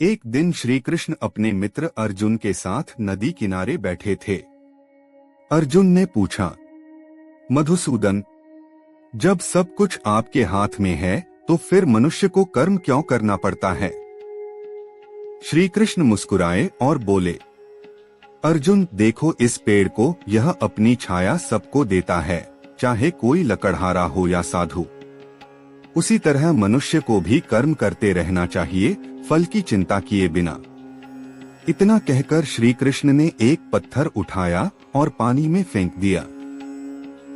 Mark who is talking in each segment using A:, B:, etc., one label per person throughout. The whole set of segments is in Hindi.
A: एक दिन श्री कृष्ण अपने मित्र अर्जुन के साथ नदी किनारे बैठे थे। अर्जुन ने पूछा, मधुसूदन, जब सब कुछ आपके हाथ में है तो फिर मनुष्य को कर्म क्यों करना पड़ता है? श्री कृष्ण मुस्कुराए और बोले, अर्जुन देखो इस पेड़ को, यह अपनी छाया सबको देता है, चाहे कोई लकड़हारा हो या साधु। उसी तरह मनुष्य को भी कर्म करते रहना चाहिए, फल की चिंता किए बिना। इतना कहकर श्री कृष्ण ने एक पत्थर उठाया और पानी में फेंक दिया।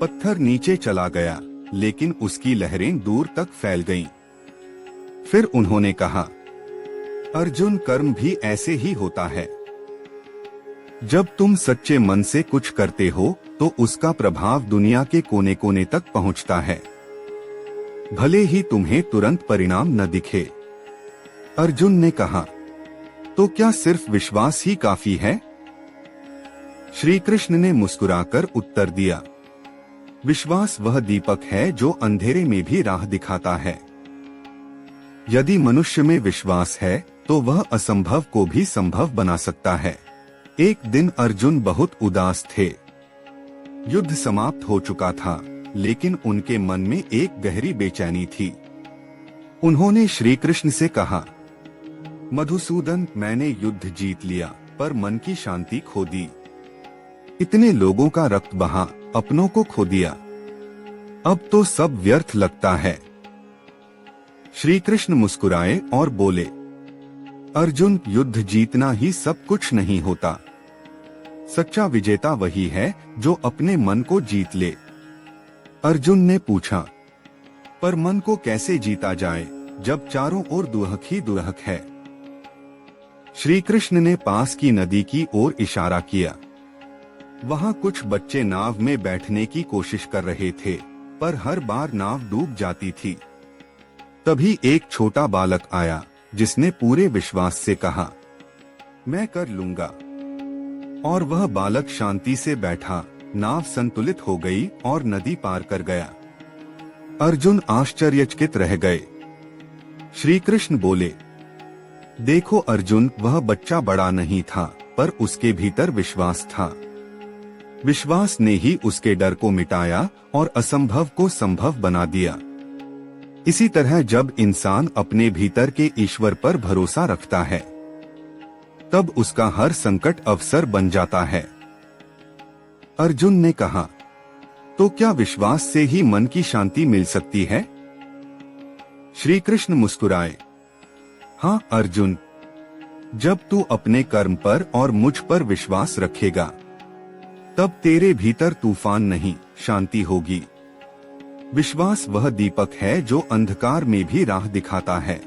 A: पत्थर नीचे चला गया, लेकिन उसकी लहरें दूर तक फैल गईं। फिर उन्होंने कहा, अर्जुन कर्म भी ऐसे ही होता है। जब तुम सच्चे मन से कुछ करते हो तो उसका प्रभाव दुनिया के कोने कोने तक पहुंचता है, भले ही तुम्हें तुरंत परिणाम न दिखे। अर्जुन ने कहा, तो क्या सिर्फ विश्वास ही काफी है? श्री कृष्ण ने मुस्कुराकर उत्तर दिया, विश्वास वह दीपक है जो अंधेरे में भी राह दिखाता है। यदि मनुष्य में विश्वास है तो वह असंभव को भी संभव बना सकता है। एक दिन अर्जुन बहुत उदास थे। युद्ध समाप्त हो चुका था, लेकिन उनके मन में एक गहरी बेचैनी थी। उन्होंने श्री कृष्ण से कहा, मधुसूदन, मैंने युद्ध जीत लिया पर मन की शांति खो दी। इतने लोगों का रक्त बहा, अपनों को खो दिया। अब तो सब व्यर्थ लगता है। श्री कृष्ण मुस्कुराए और बोले, अर्जुन, युद्ध जीतना ही सब कुछ नहीं होता। सच्चा विजेता वही है जो अपने मन को जीत ले। अर्जुन ने पूछा, पर मन को कैसे जीता जाए जब चारों ओर दुहक ही दुहक है? श्री कृष्ण ने पास की नदी की ओर इशारा किया। वहां कुछ बच्चे नाव में बैठने की कोशिश कर रहे थे, पर हर बार नाव डूब जाती थी। तभी एक छोटा बालक आया, जिसने पूरे विश्वास से कहा, मैं कर लूंगा। और वह बालक शांति से बैठा, नाव संतुलित हो गई और नदी पार कर गया। अर्जुन आश्चर्यचकित रह गए। श्री कृष्ण बोले, देखो अर्जुन, वह बच्चा बड़ा नहीं था, पर उसके भीतर विश्वास था। विश्वास ने ही उसके डर को मिटाया और असंभव को संभव बना दिया। इसी तरह जब इंसान अपने भीतर के ईश्वर पर भरोसा रखता है, तब उसका हर संकट अवसर बन जाता है। अर्जुन ने कहा, तो क्या विश्वास से ही मन की शांति मिल सकती है? श्री कृष्ण मुस्कुराए, हाँ अर्जुन, जब तू अपने कर्म पर और मुझ पर विश्वास रखेगा, तब तेरे भीतर तूफान नहीं, शांति होगी। विश्वास वह दीपक है जो अंधकार में भी राह दिखाता है।